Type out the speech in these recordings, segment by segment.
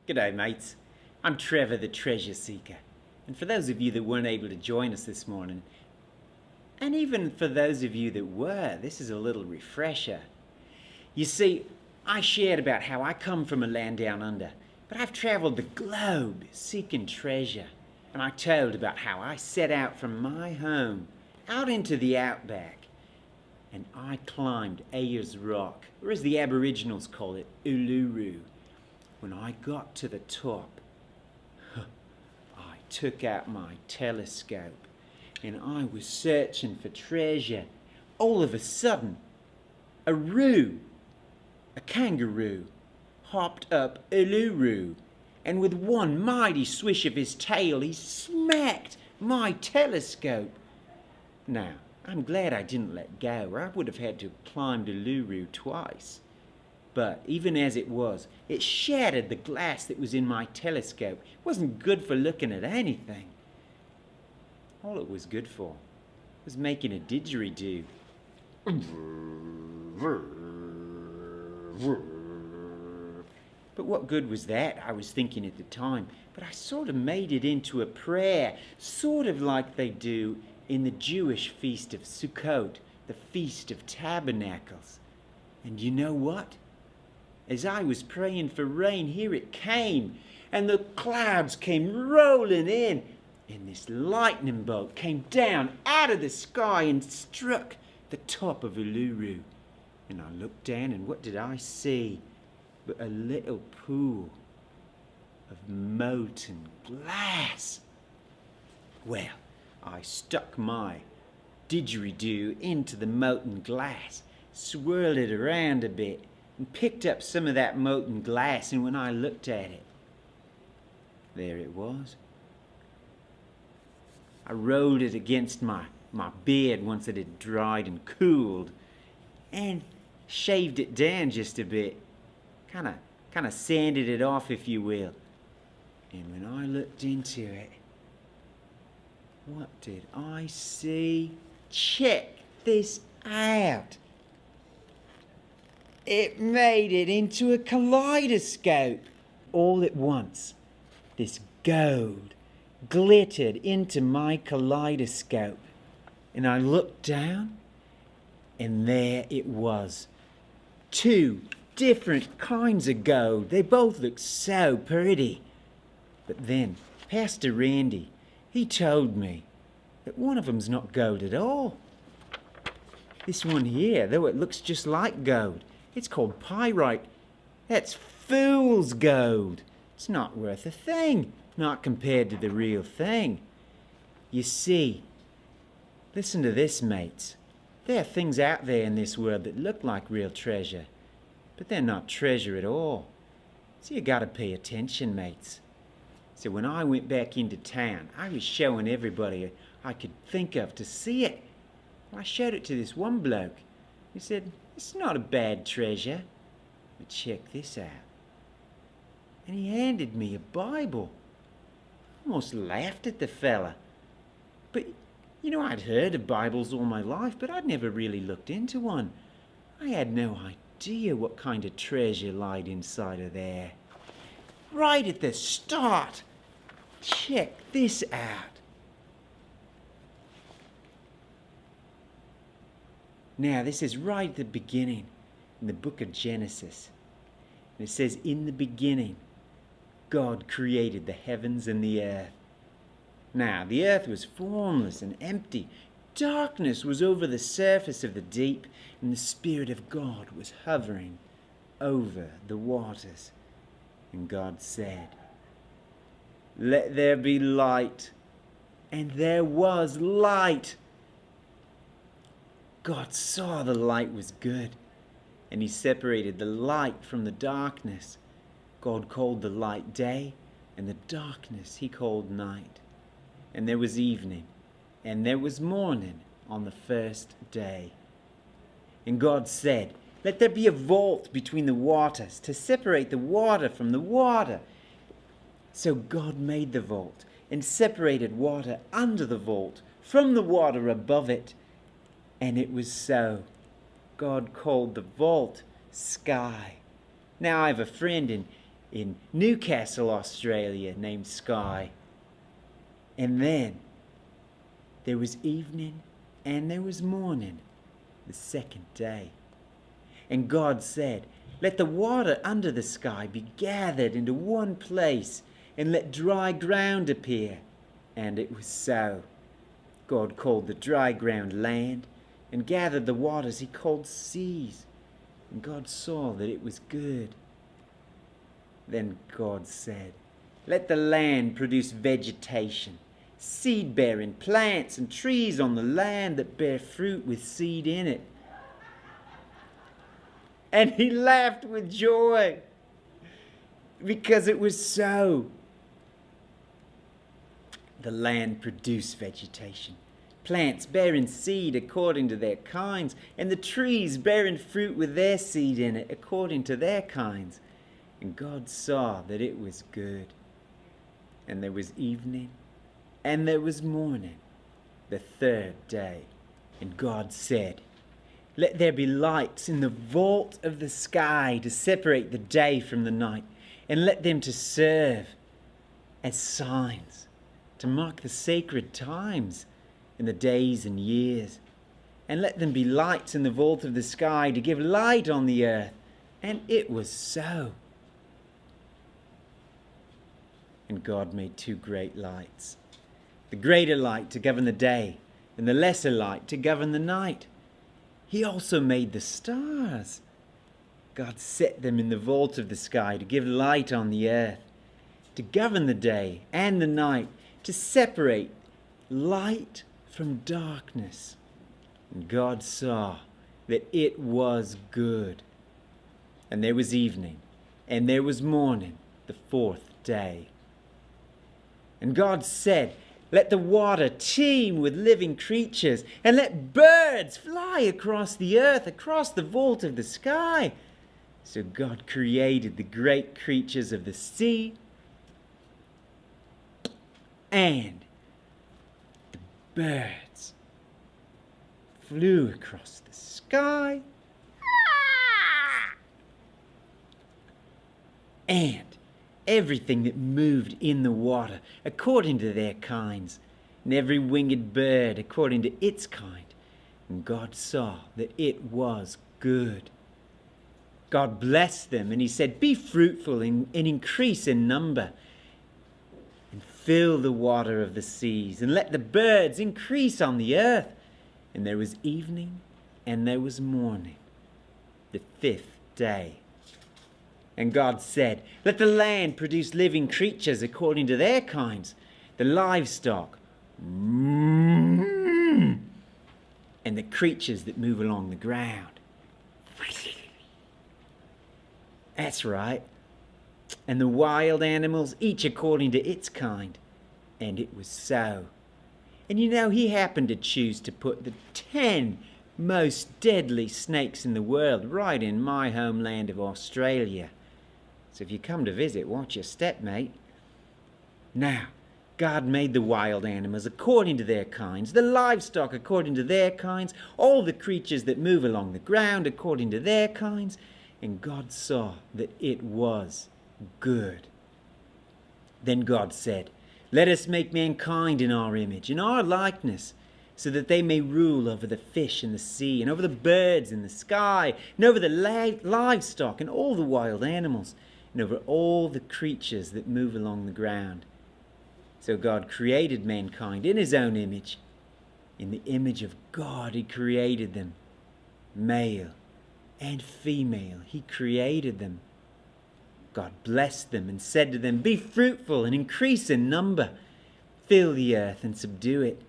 G'day mates, I'm Trevor the Treasure Seeker, and for those of you that weren't able to join us this morning, and even for those of you that were, this is a little refresher. You see, I shared about how I come from a land down under, but I've travelled the globe seeking treasure, and I told about how I set out from my home out into the outback, and I climbed Ayers Rock, or as the Aboriginals call it, Uluru. When I got to the top, I took out my telescope and I was searching for treasure. All of a sudden, a kangaroo, hopped up Uluru, and with one mighty swish of his tail, he smacked my telescope. Now, I'm glad I didn't let go, or I would have had to have climbed Uluru twice. But even as it was, it shattered the glass that was in my telescope. It wasn't good for looking at anything. All it was good for was making a didgeridoo. But what good was that, I was thinking at the time. But I sort of made it into a prayer, sort of like they do in the Jewish Feast of Sukkot, the Feast of Tabernacles. And you know what? As I was praying for rain, here it came, and the clouds came rolling in, and this lightning bolt came down out of the sky and struck the top of Uluru. And I looked down, and what did I see but a little pool of molten glass? Well, I stuck my didgeridoo into the molten glass, swirled it around a bit, and picked up some of that molten glass, and when I looked at it, there it was. I rolled it against my beard once it had dried and cooled, and shaved it down just a bit, kind of sanded it off, if you will. And when I looked into it, what did I see? Check this out. It made it into a kaleidoscope all at once. This gold glittered into my kaleidoscope. And I looked down, and there it was. Two different kinds of gold. They both looked so pretty. But then Pastor Randy, he told me that one of them's not gold at all. This one here, though it looks just like gold, it's called pyrite. That's fool's gold. It's not worth a thing, not compared to the real thing. You see, listen to this, mates. There are things out there in this world that look like real treasure, but they're not treasure at all. So you gotta pay attention, mates. So when I went back into town, I was showing everybody I could think of to see it. I showed it to this one bloke. He said, "It's not a bad treasure, but check this out." And he handed me a Bible. I almost laughed at the fella. But, you know, I'd heard of Bibles all my life, but I'd never really looked into one. I had no idea what kind of treasure lied inside of there. Right at the start, check this out. Now, this is right at the beginning in the book of Genesis. And it says, "In the beginning, God created the heavens and the earth." Now, the earth was formless and empty. Darkness was over the surface of the deep, and the Spirit of God was hovering over the waters. And God said, "Let there be light." And there was light. God saw the light was good, and he separated the light from the darkness. God called the light day, and the darkness he called night. And there was evening, and there was morning on the first day. And God said, "Let there be a vault between the waters to separate the water from the water." So God made the vault and separated water under the vault from the water above it. And it was so. God called the vault sky. Now I have a friend, and in Newcastle, Australia, named Sky. And then there was evening and there was morning, the second day. And God said, "Let the water under the sky be gathered into one place, and let dry ground appear." And it was so. God called the dry ground land, and gathered the waters he called seas. And God saw that it was good. Then God said, "Let the land produce vegetation, seed-bearing plants and trees on the land that bear fruit with seed in it." And he laughed with joy because it was so. The land produced vegetation, plants bearing seed according to their kinds, and the trees bearing fruit with their seed in it according to their kinds. And God saw that it was good. And there was evening and there was morning, the third day. And God said, "Let there be lights in the vault of the sky to separate the day from the night, and let them to serve as signs, to mark the sacred times in the days and years. And let them be lights in the vault of the sky to give light on the earth." And it was so. And God made two great lights, the greater light to govern the day, and the lesser light to govern the night. He also made the stars. God set them in the vault of the sky to give light on the earth, to govern the day and the night, to separate light from darkness. And God saw that it was good. And there was evening, and there was morning, the fourth day. And God said, "Let the water teem with living creatures, and let birds fly across the earth, across the vault of the sky." So God created the great creatures of the sea and the birds flew across the sky and everything that moved in the water according to their kinds, and every winged bird according to its kind. And God saw that it was good. God blessed them, and he said, "Be fruitful and increase in number, and fill the water of the seas, and let the birds increase on the earth." And there was evening and there was morning, the fifth day. And God said, "Let the land produce living creatures according to their kinds, the livestock, and the creatures that move along the ground." That's right. And the wild animals, each according to its kind. And it was so. And you know, he happened to choose to put the 10 most deadly snakes in the world right in my homeland of Australia. So if you come to visit, watch your step, mate. Now, God made the wild animals according to their kinds, the livestock according to their kinds, all the creatures that move along the ground according to their kinds. And God saw that it was good. Then God said, "Let us make mankind in our image, in our likeness, so that they may rule over the fish in the sea, and over the birds in the sky, and over the livestock and all the wild animals, and over all the creatures that move along the ground." So God created mankind in his own image. In the image of God he created them. Male and female he created them. God blessed them and said to them, "Be fruitful and increase in number. Fill the earth and subdue it.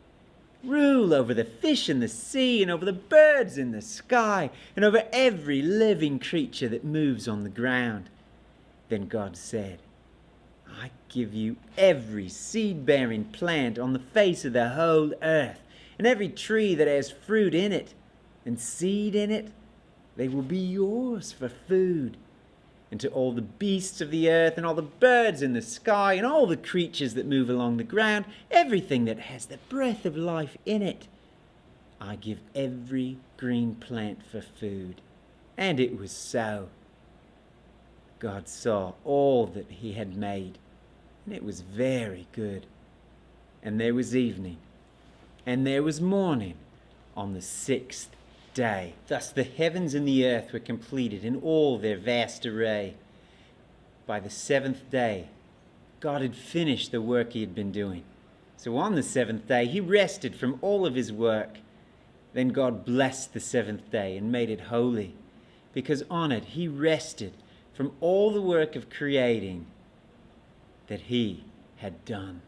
Rule over the fish in the sea, and over the birds in the sky, and over every living creature that moves on the ground." Then God said, "I give you every seed-bearing plant on the face of the whole earth, and every tree that has fruit in it and seed in it. They will be yours for food. And to all the beasts of the earth, and all the birds in the sky, and all the creatures that move along the ground, everything that has the breath of life in it, I give every green plant for food." And it was so. God saw all that he had made, and it was very good. And there was evening, and there was morning on the 6th day. Thus the heavens and the earth were completed in all their vast array. By the 7th day, God had finished the work he had been doing. So on the 7th day, he rested from all of his work. Then God blessed the 7th day and made it holy, because on it he rested from all the work of creating that he had done.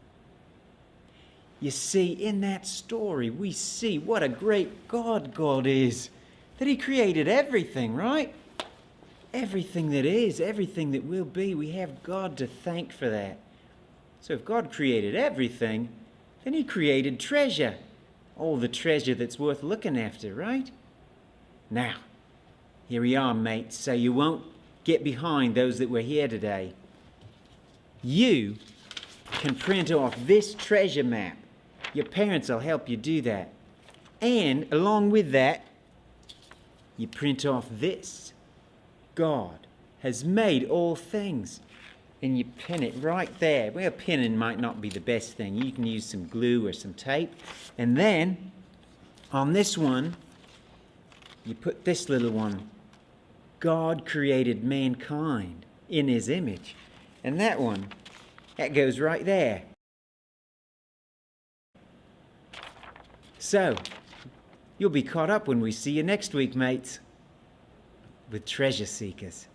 You see, in that story, we see what a great God God is, that he created everything, right? Everything that is, everything that will be, we have God to thank for that. So if God created everything, then he created treasure. All the treasure that's worth looking after, right? Now, here we are, mates, so you won't get behind those that were here today. You can print off this treasure map. Your parents will help you do that. And along with that, you print off this. God has made all things. And you pin it right there. Well, pinning might not be the best thing. You can use some glue or some tape. And then, on this one, you put this little one. God created mankind in his image. And that one, that goes right there. So, you'll be caught up when we see you next week, mates, with Treasure Seekers.